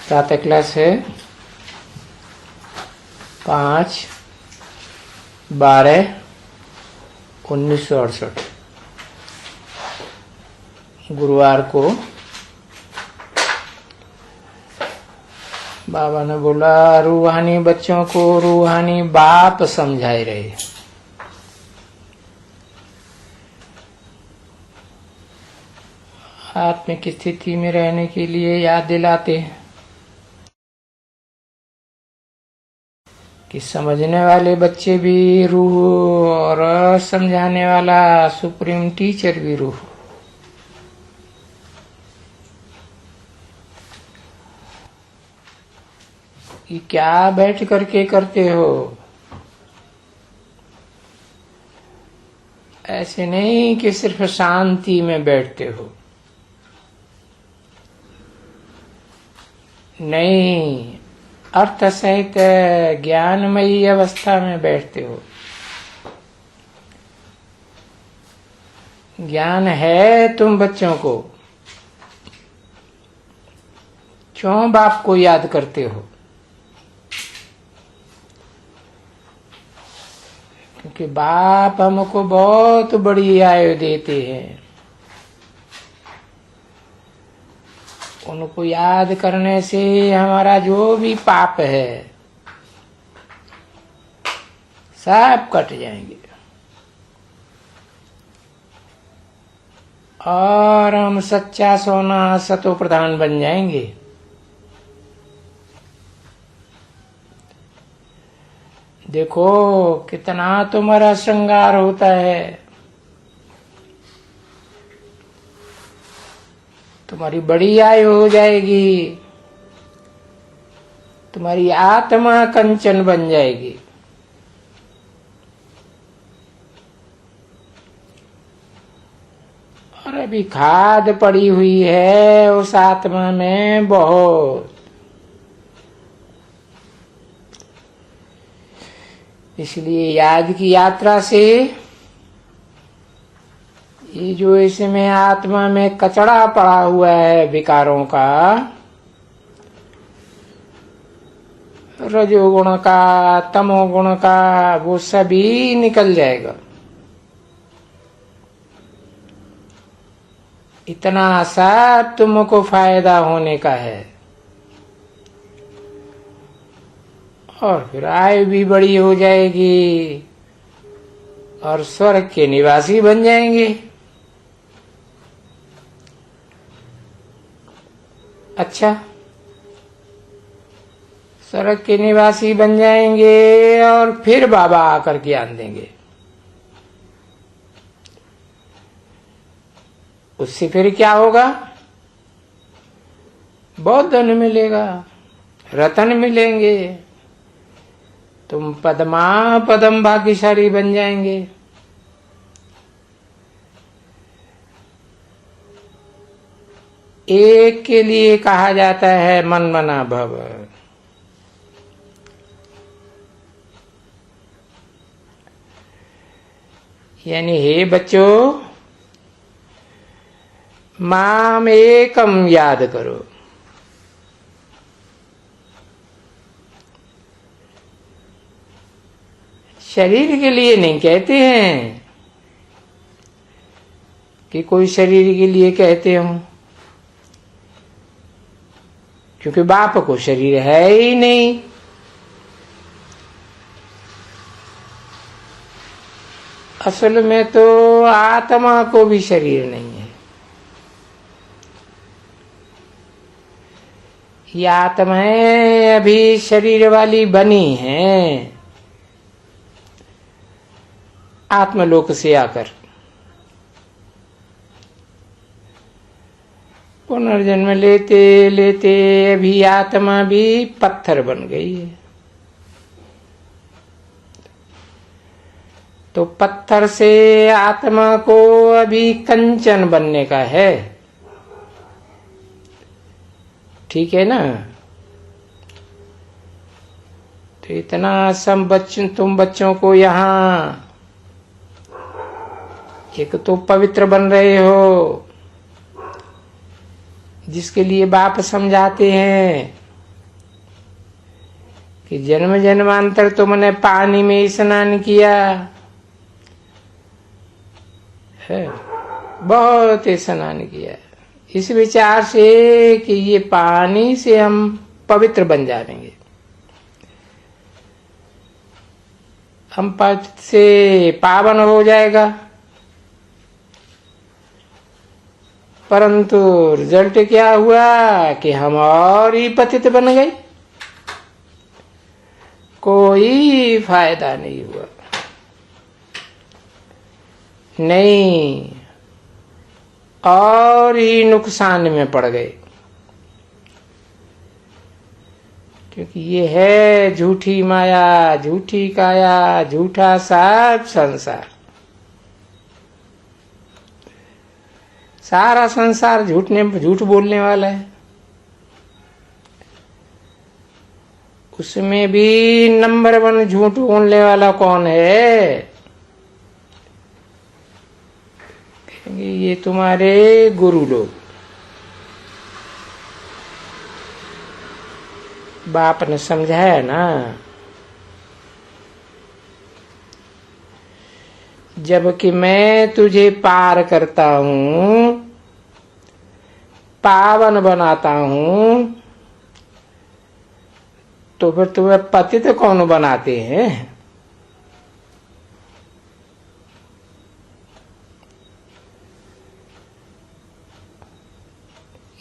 प्रातः क्लास है 5/12/1968 गुरुवार को बाबा ने बोला रूहानी बच्चों को रूहानी बाप समझाए रहे। आत्मिक स्थिति में रहने के लिए याद दिलाते हैं कि समझने वाले बच्चे भी रूह और समझाने वाला सुप्रीम टीचर भी रूह। ये क्या बैठ करके करते हो? ऐसे नहीं कि सिर्फ शांति में बैठते हो, नहीं, अर्थ सहित ज्ञानमयी अवस्था में बैठते हो। ज्ञान है तुम बच्चों को, क्यों बाप को याद करते हो? क्योंकि बाप हमको बहुत बड़ी आयु देते हैं। उनको याद करने से हमारा जो भी पाप है सब कट जाएंगे और हम सच्चा सोना सतो प्रधान बन जाएंगे। देखो कितना तुम्हारा श्रृंगार होता है, तुम्हारी बड़ी आयु हो जाएगी, तुम्हारी आत्मा कंचन बन जाएगी। और अभी खाद पड़ी हुई है उस आत्मा में बहुत। इसलिए याद की यात्रा से ये जो इसमें आत्मा में कचड़ा पड़ा हुआ है विकारों का, रजोगुण का, तमोगुण का, वो सभी निकल जाएगा। इतना सब तुमको फायदा होने का है और फिर आयु भी बड़ी हो जाएगी और स्वर्ग के निवासी बन जाएंगे। अच्छा, स्वर्ग के निवासी बन जाएंगे और फिर बाबा आकर ज्ञान देंगे। उससे फिर क्या होगा? बहुत धन मिलेगा, रतन मिलेंगे, तुम पदमा पदम भाग्यशाली बन जाएंगे। एक के लिए कहा जाता है मन मना भव। यानी हे बच्चों, माम एकम याद करो। शरीर के लिए नहीं कहते हैं कि कोई शरीर के लिए कहते हो, क्योंकि बाप को शरीर है ही नहीं। असल में तो आत्मा को भी शरीर नहीं है। ये आत्माएं अभी शरीर वाली बनी हैं आत्मलोक से आकर। पुनर्जन्म लेते लेते अभी आत्मा भी पत्थर बन गई है। तो पत्थर से आत्मा को अभी कंचन बनने का है, ठीक है ना? तो इतना सब तुम बच्चों को यहाँ एक तो पवित्र बन रहे हो, जिसके लिए बाप समझाते हैं कि जन्म जन्मांतर तुमने पानी में स्नान किया है, बहुत स्नान किया, इस विचार से कि ये पानी से हम पवित्र बन जाएंगे, हम पतित से पावन हो जाएगा। परंतु रिजल्ट क्या हुआ कि हम और ही पतित बन गए, कोई फायदा नहीं हुआ। नहीं, और ही नुकसान में पड़ गए, क्योंकि ये है झूठी माया, झूठी काया, झूठा सब संसार। सारा संसार झूठ बोलने वाला है। उसमें भी नंबर 1 झूठ बोलने वाला कौन है? कहेंगे ये तुम्हारे गुरु लोग। बाप ने समझाया ना, जबकि मैं तुझे पार करता हूं, पावन बनाता हूं, तो फिर तुम्हें पतित कौन बनाते हैं?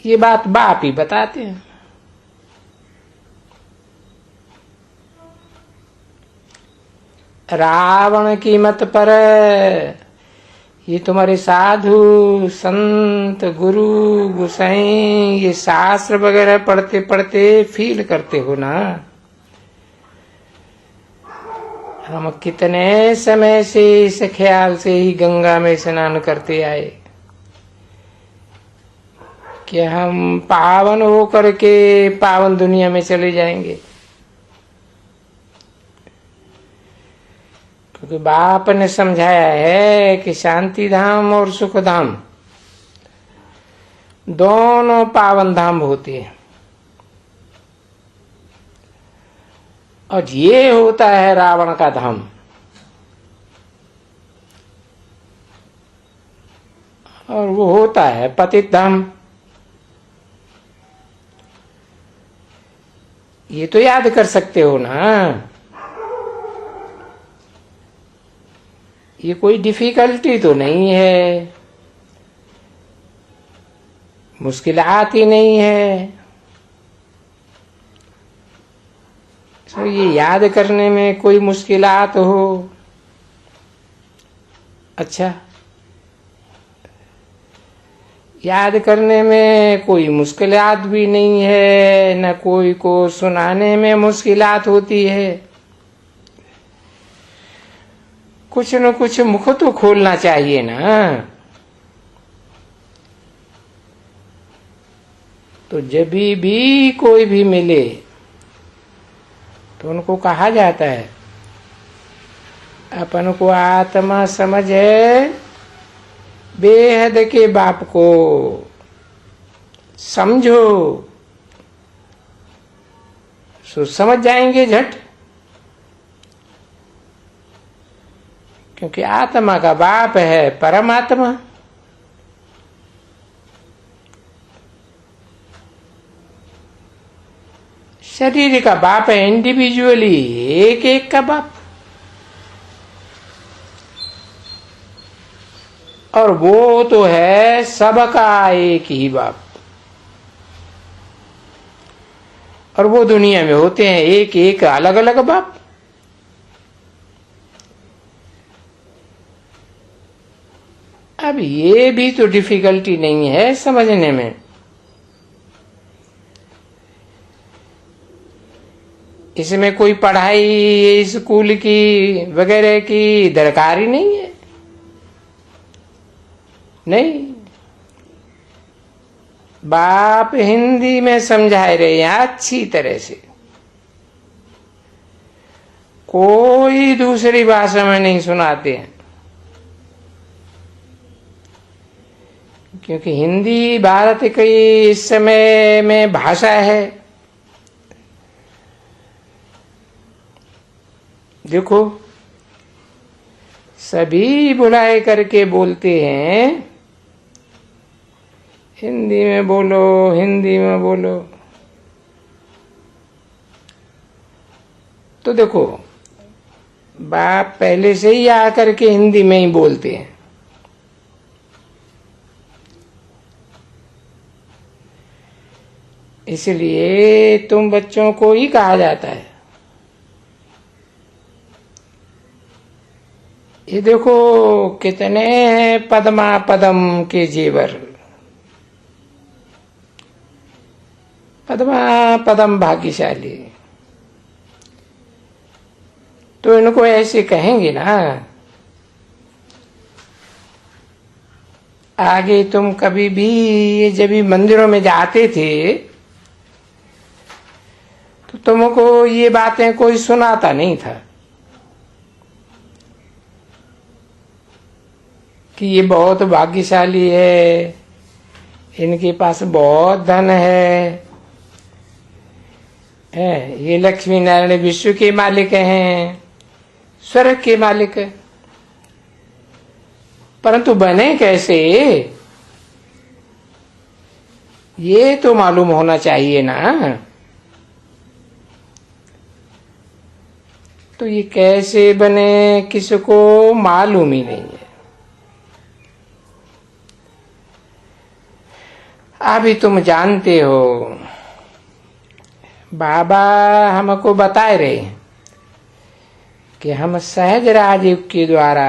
ये बात बाप ही बताते हैं। रावण की मत पर ये तुम्हारे साधु संत गुरु गुसाई ये शास्त्र वगैरह पढ़ते पढ़ते फील करते हो ना, हम कितने समय से इस ख्याल से ही गंगा में स्नान करते आए कि हम पावन हो करके पावन दुनिया में चले जाएंगे। क्योंकि बाप ने समझाया है कि शांति धाम और सुख धाम दोनों पावन धाम होते हैं, और ये होता है रावण का धाम। और वो होता है पतित धाम। ये तो याद कर सकते हो ना, ये कोई डिफिकल्टी तो नहीं है, मुश्किलात ही नहीं है। तो ये याद करने में कोई मुश्किलात हो? अच्छा, याद करने में कोई मुश्किलात भी नहीं है, न कोई को सुनाने में मुश्किलात होती है। कुछ न कुछ मुख तो खोलना चाहिए ना। तो जब भी कोई भी मिले तो उनको कहा जाता है, अपन को आत्मा समझ है, बेहद के बाप को समझो, सो समझ जाएंगे झट। क्योंकि आत्मा का बाप है परमात्मा। शरीर का बाप है इंडिविजुअली, एक एक का बाप। और वो तो है सबका एक ही बाप। और वो दुनिया में होते हैं एक एक अलग अलग बाप। अब ये भी तो डिफिकल्टी नहीं है समझने में। इसमें कोई पढ़ाई स्कूल की वगैरह की दरकार ही नहीं है। नहीं, बाप हिंदी में समझा रहे हैं अच्छी तरह से, कोई दूसरी भाषा में नहीं सुनाते हैं। क्योंकि हिंदी भारत की इस समय में भाषा है, देखो सभी बुलाए करके बोलते हैं हिंदी में बोलो, हिंदी में बोलो। तो देखो बाप पहले से ही आकर के हिंदी में ही बोलते हैं। इसलिए तुम बच्चों को ही कहा जाता है। ये देखो कितने हैं पद्मा पदम के जेवर, पद्मा पदम भाग्यशाली। तो इनको ऐसे कहेंगे ना। आगे तुम कभी भी जब भी मंदिरों में जाते थे तो तुमको ये बातें कोई सुनाता नहीं था कि ये बहुत भाग्यशाली है, इनके पास बहुत धन है, ये लक्ष्मी नारायण विश्व के मालिक हैं, स्वर्ग के मालिक। परंतु बने कैसे ये तो मालूम होना चाहिए ना। तो ये कैसे बने किसको मालूम ही नहीं है। अभी तुम जानते हो बाबा हमको बताए रहे कि हम सहज राजयोग के द्वारा,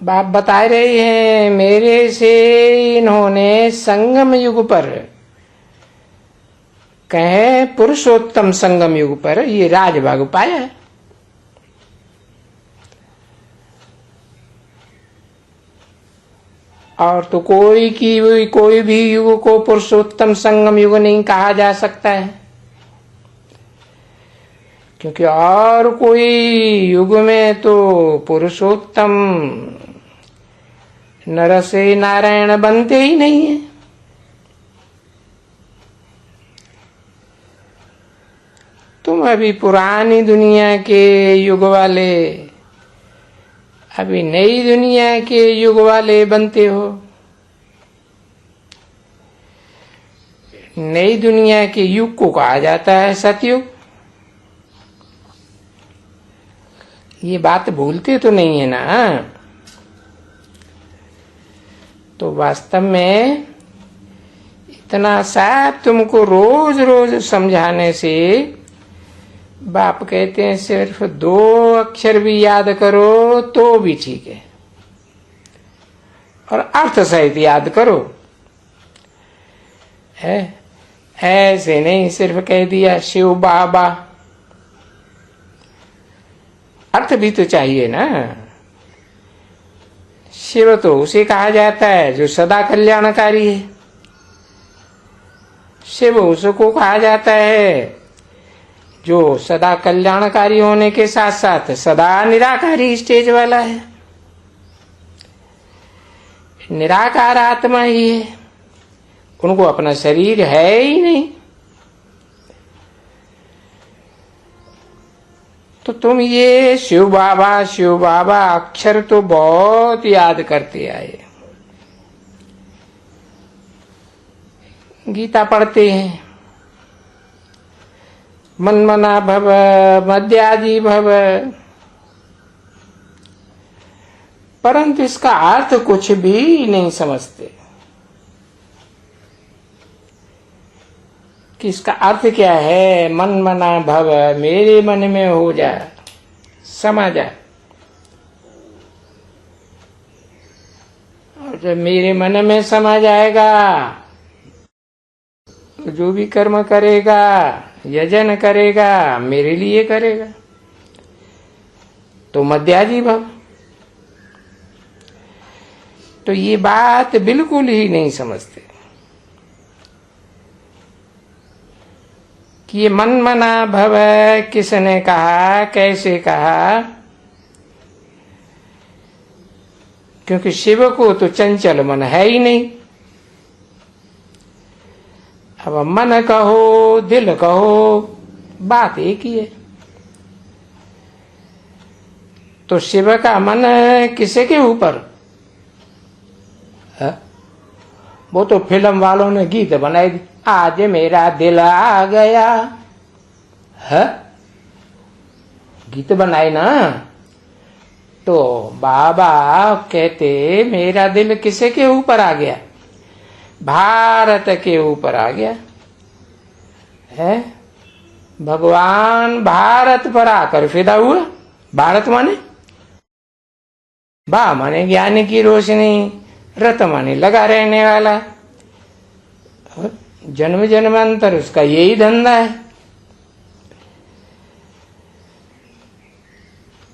बाप बताए रहे हैं मेरे से इन्होंने संगम युग पर कहे पुरुषोत्तम संगम युग पर ये राजभाग पाया है। और तो कोई भी युग को पुरुषोत्तम संगम युग नहीं कहा जा सकता है, क्योंकि और कोई युग में तो पुरुषोत्तम नर से नारायण बनते ही नहीं है। तुम अभी पुरानी दुनिया के युग वाले, अभी नई दुनिया के युग वाले बनते हो। नई दुनिया के युग को कहा जाता है सतयुग। ये बात भूलते तो नहीं है ना। तो वास्तव में इतना सा तुमको रोज रोज समझाने से बाप कहते हैं सिर्फ 2 अक्षर भी याद करो तो भी ठीक है, और अर्थ सहित याद करो। है ऐसे नहीं सिर्फ कह दिया शिव बाबा, अर्थ भी तो चाहिए ना। शिव तो उसे कहा जाता है जो सदा कल्याणकारी है। शिव उसको कहा जाता है जो सदा कल्याणकारी होने के साथ साथ सदा निराकारी स्टेज वाला है। निराकार आत्मा ही है, उनको अपना शरीर है ही नहीं। तो तुम ये शिव बाबा अक्षर तो बहुत याद करते आए। गीता पढ़ते हैं मन्मना भव मद्याजी भव, परंतु इसका अर्थ कुछ भी नहीं समझते कि इसका अर्थ क्या है। मन्मना भव, मेरे मन में हो जा, समा जा। और जब मेरे मन में समा जाएगा तो जो भी कर्म करेगा, यजन करेगा, मेरे लिए करेगा। तो मध्याजी भव। तो ये बात बिल्कुल ही नहीं समझते कि ये मन्मना भव किसने कहा, कैसे कहा। क्योंकि शिव को तो चंचल मन है ही नहीं। अब मन कहो दिल कहो बात एक ही है। तो शिव का मन किसे के ऊपर है? वो तो फिल्म वालों ने गीत बनाई दी, आज मेरा दिल आ गया है, गीत बनाए ना। तो बाबा कहते मेरा दिल किसे के ऊपर आ गया? भारत के ऊपर आ गया है। भगवान भारत पर आकर फिदा हुआ। भारत माने बा माने ज्ञान की रोशनी, रत माने लगा रहने वाला, जन्म जन्मांतर उसका यही धंधा है।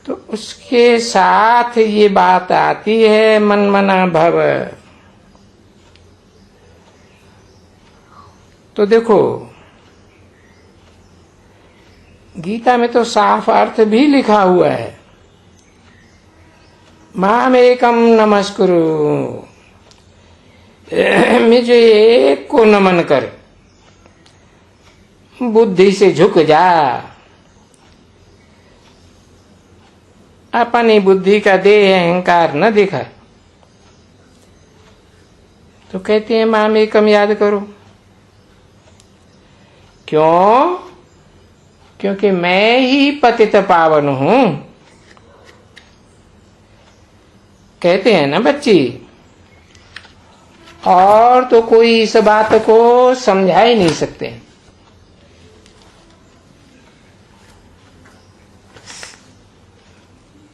तो उसके साथ ये बात आती है मन मना भव। तो देखो गीता में तो साफ अर्थ भी लिखा हुआ है, मामेकम नमस्कुरु, मुझे एक को नमन कर, बुद्धि से झुक जा, अपनी बुद्धि का देह अहंकार न दिखा। तो कहते हैं मामेकम याद करो। क्यों? क्योंकि मैं ही पतित पावन हूं। कहते हैं ना बच्ची, और तो कोई इस बात को समझा ही नहीं सकते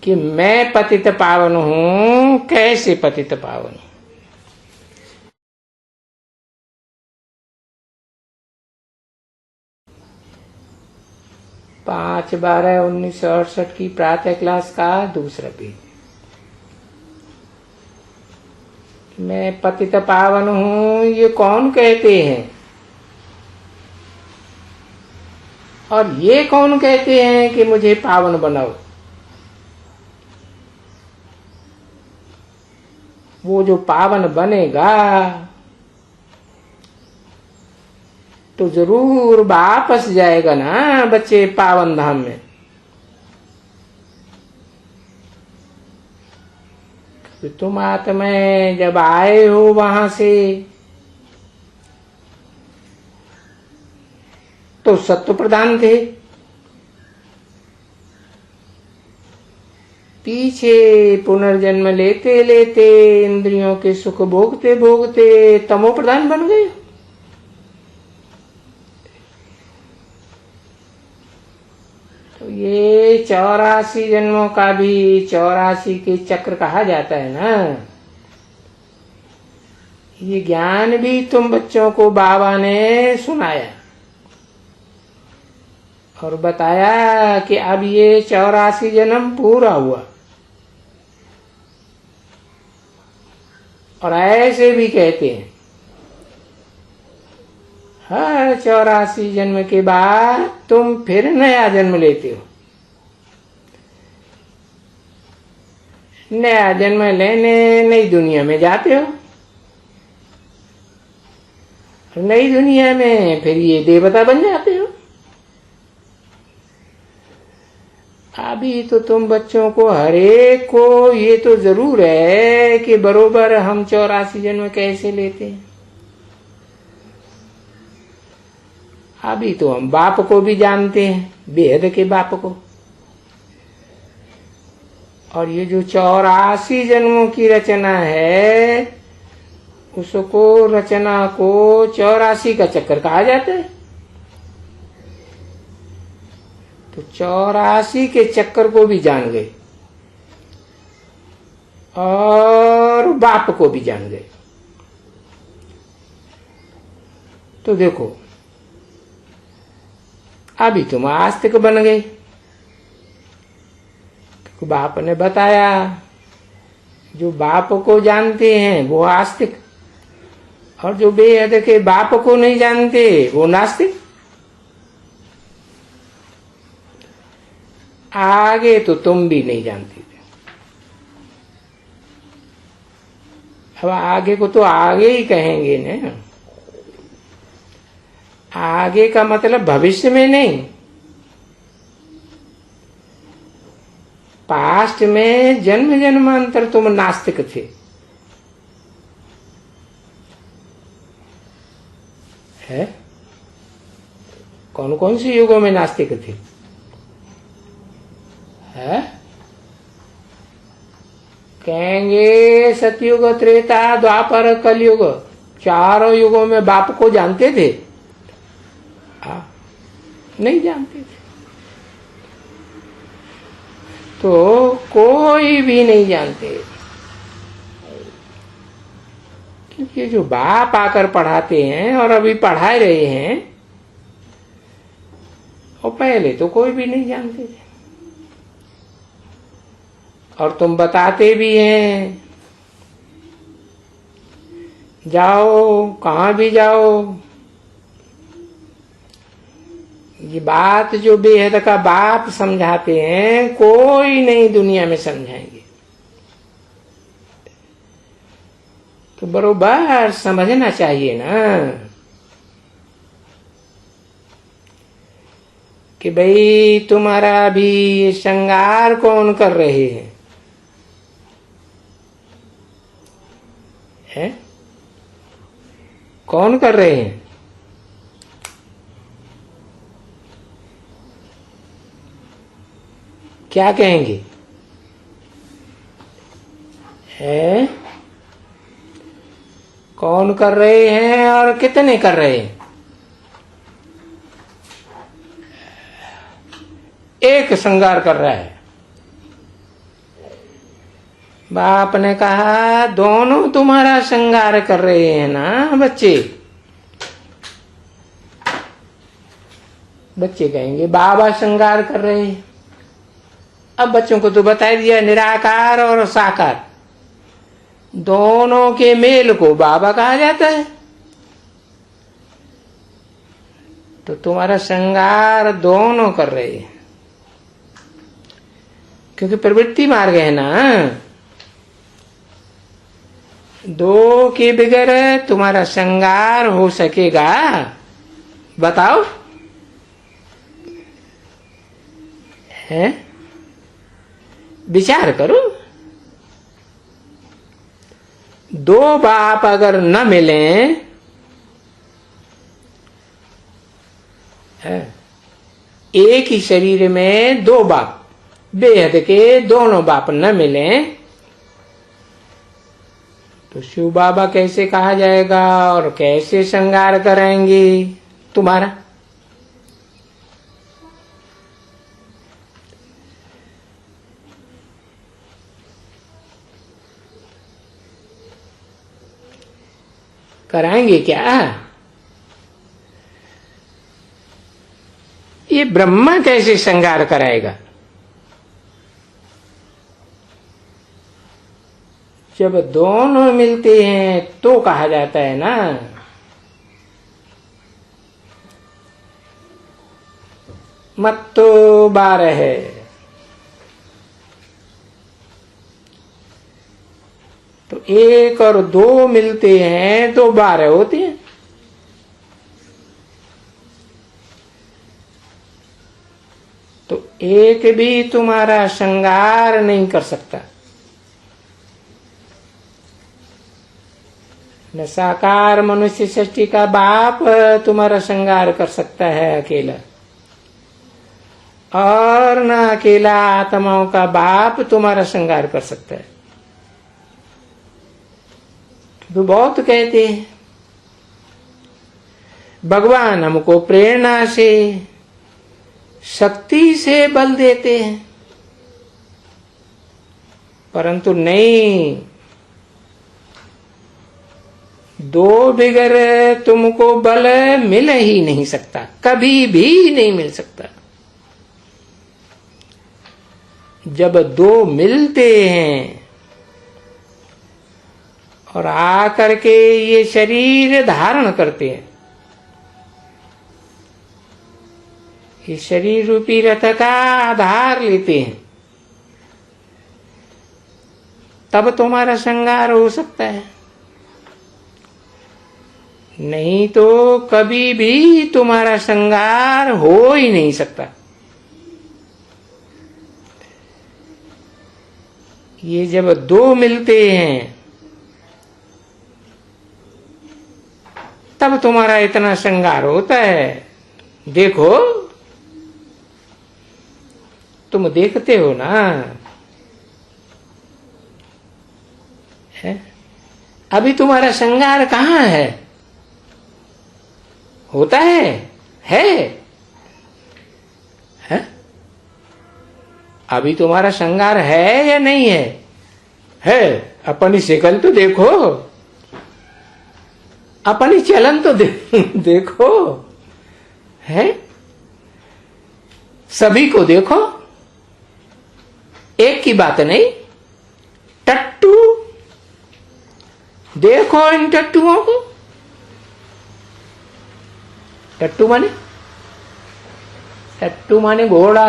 कि मैं पतित पावन हूं। कैसे पतित पावन हूं? पाँच 12/1968 की प्रातः क्लास का दूसरा पेज। मैं पतित पावन हूं ये कौन कहते हैं? और ये कौन कहते हैं कि मुझे पावन बनाओ? वो जो पावन बनेगा तो जरूर वापस जाएगा ना बच्चे पावन धाम में। तुम आत्मा जब आए हो वहां से तो सत्व प्रधान थे, पीछे पुनर्जन्म लेते लेते इंद्रियों के सुख भोगते भोगते तमो प्रधान बन गए। तो ये 84 जन्मों का भी 84 के चक्र कहा जाता है ना। ये ज्ञान भी तुम बच्चों को बाबा ने सुनाया और बताया कि अब ये 84 जन्म पूरा हुआ। और ऐसे भी कहते हैं हर 84 जन्म के बाद तुम फिर नया जन्म लेते हो। नया जन्म लेने नई दुनिया में जाते हो। नई दुनिया में फिर ये देवता बन जाते हो। अभी तो तुम बच्चों को हरेक को ये तो जरूर है कि बरोबर हम 84 जन्म कैसे लेते हैं। अभी तो हम बाप को भी जानते हैं, बेहद के बाप को। और ये जो 84 जन्मों की रचना है उसको रचना को 84 का चक्कर कहा जाता है। तो 84 के चक्कर को भी जान गए और बाप को भी जान गए। तो देखो अभी तुम आस्तिक बन गए। बाप ने बताया जो बाप को जानते हैं वो आस्तिक, और जो बेहद के बाप को नहीं जानते वो नास्तिक। आगे तो तुम भी नहीं जानते थे, अब आगे को तो आगे ही कहेंगे ना। आगे का मतलब भविष्य में नहीं, पास्ट में जन्म जन्मांतर तुम नास्तिक थे, है? कौन कौन से युगों में नास्तिक थे? है? कहेंगे सतयुग, त्रेता, द्वापर, कलयुग, चारों युगों में बाप को जानते थे? नहीं जानते थे। तो कोई भी नहीं जानते, क्योंकि जो बाप आकर पढ़ाते हैं और अभी पढ़ा रहे हैं, और पहले तो कोई भी नहीं जानते थे। और तुम बताते भी हैं, जाओ कहाँ भी जाओ, ये बात जो बेहद का बाप समझाते हैं, कोई नहीं दुनिया में समझाएंगे। तो बरोबर समझना चाहिए ना कि भाई तुम्हारा भी श्रृंगार कौन कर रहे हैं, है? कौन कर रहे हैं? क्या कहेंगे? है? कौन कर रहे हैं और कितने कर रहे हैं? एक श्रृंगार कर रहा है। बाप ने कहा दोनों तुम्हारा श्रृंगार कर रहे हैं ना बच्चे? बच्चे कहेंगे बाबा श्रृंगार कर रहे हैं। अब बच्चों को तो बता दिया निराकार और साकार दोनों के मेल को बाबा कहा जाता है। तो तुम्हारा श्रृंगार दोनों कर रहे हैं, क्योंकि प्रवृत्ति मार्ग है ना। दो के बगैर तुम्हारा श्रृंगार हो सकेगा? बताओ, है? विचार करो। दो बाप अगर न मिले, एक ही शरीर में दो बाप, बेहद के दोनों बाप न मिले, तो शिव बाबा कैसे कहा जाएगा और कैसे श्रृंगार करेंगे तुम्हारा? कराएंगे क्या? ये ब्रह्मा कैसे श्रृंगार कराएगा? जब दोनों मिलते हैं तो कहा जाता है ना। मत्तो 12 है, तो एक और दो मिलते हैं तो 12 होते हैं। तो एक भी तुम्हारा श्रृंगार नहीं कर सकता। न साकार मनुष्य सृष्टि का बाप तुम्हारा श्रृंगार कर सकता है अकेला, और न अकेला आत्माओं का बाप तुम्हारा श्रृंगार कर सकता है। तो बहुत कहते हैं भगवान हमको प्रेरणा से, शक्ति से बल देते हैं, परंतु नहीं, दो बिगर तुमको बल मिल ही नहीं सकता, कभी भी नहीं मिल सकता। जब दो मिलते हैं और आकर के ये शरीर धारण करते हैं, ये शरीर रूपी रथ का आधार लेते हैं, तब तुम्हारा श्रृंगार हो सकता है। नहीं तो कभी भी तुम्हारा श्रृंगार हो ही नहीं सकता। ये जब दो मिलते हैं तब तुम्हारा इतना श्रृंगार होता है। देखो, तुम देखते हो ना, है? अभी तुम्हारा श्रृंगार कहाँ है? होता है? है? अभी तुम्हारा श्रृंगार है या नहीं है? है। अपनी शकल तो देखो, अपनी चलन तो देखो, है? सभी को देखो, एक की बात नहीं। टट्टू देखो, इन टट्टुओं को। टट्टू माने घोड़ा,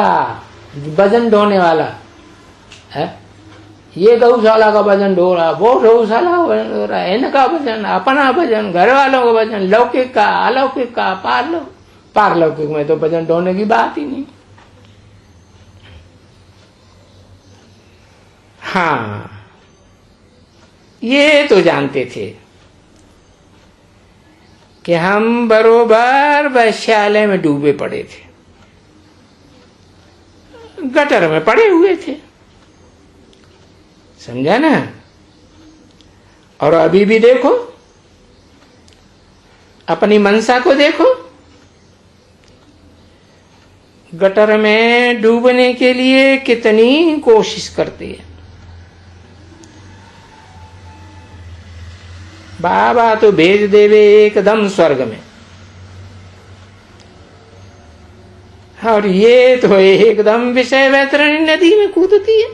वजन ढोने वाला है। ये गौशाला का वजन ढो रहा, वो गौशाला का वजन ढो रहा, इनका वजन, अपना वजन, घर वालों का वजन, लौकिक का, अलौकिक का, पारलौकिक में तो वजन ढोने की बात ही नहीं। हाँ, ये तो जानते थे कि हम बरोबर वैश्यालय में डूबे पड़े थे, गटर में पड़े हुए थे, समझा ना। और अभी भी देखो, अपनी मनसा को देखो, गटर में डूबने के लिए कितनी कोशिश करती है। बाबा तो भेज देवे एकदम स्वर्ग में, और ये तो एकदम विषय वैतरणी नदी में कूदती है।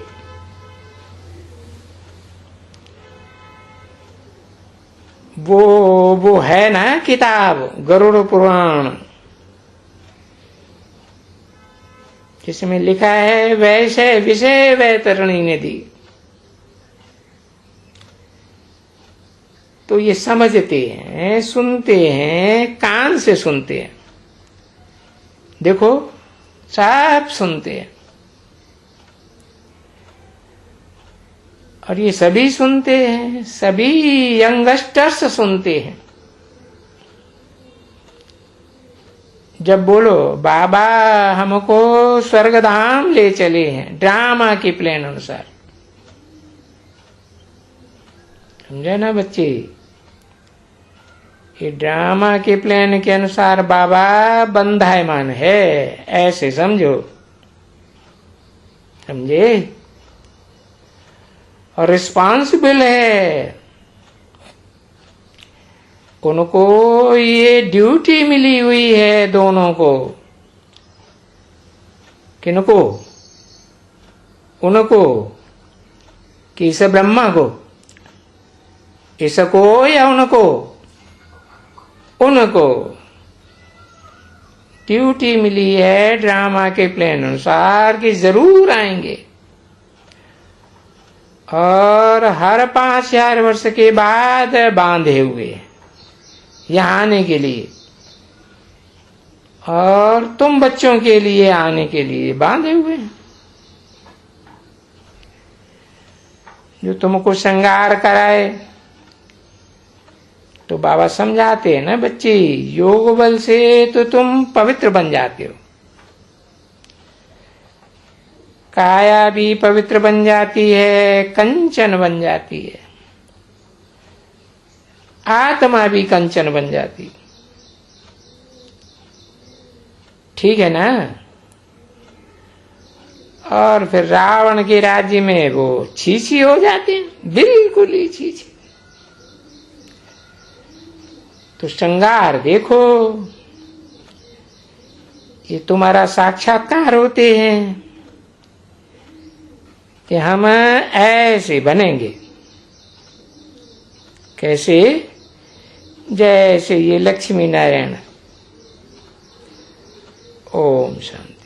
वो है ना किताब गरुड़ पुराण, जिसमें लिखा है वैसे विषय वैतरणी नदी। तो ये समझते हैं, सुनते हैं, कान से सुनते हैं, देखो सब सुनते हैं। और ये सभी सुनते हैं, सभी यंगस्टर्स सुनते हैं। जब बोलो बाबा हमको स्वर्गधाम ले चले हैं, ड्रामा के प्लान अनुसार, समझे ना बच्चे। ये ड्रामा के प्लान के अनुसार बाबा बंधायमान है, ऐसे समझो, समझे। और रिस्पॉन्सिबल है, उनको ये ड्यूटी मिली हुई है, दोनों को। किनको? उनको, कि इस ब्रह्मा को, इसको या उनको? उनको ड्यूटी मिली है ड्रामा के प्लान अनुसार कि जरूर आएंगे। और हर 5000 वर्ष के बाद बांधे हुए यहाँ आने के लिए, और तुम बच्चों के लिए आने के लिए बांधे हुए हैं। जो तुमको श्रृंगार कराए, तो बाबा समझाते हैं ना बच्चे, योग बल से तो तुम पवित्र बन जाते हो, काया भी पवित्र बन जाती है, कंचन बन जाती है, आत्मा भी कंचन बन जाती, ठीक है ना। और फिर रावण के राज्य में वो छीछी हो जाते हैं, बिल्कुल ही छीछी। तो श्रृंगार देखो, ये तुम्हारा साक्षात्कार होते हैं कि हम ऐसे बनेंगे। कैसे? जैसे ये लक्ष्मी नारायण। ओम शांति।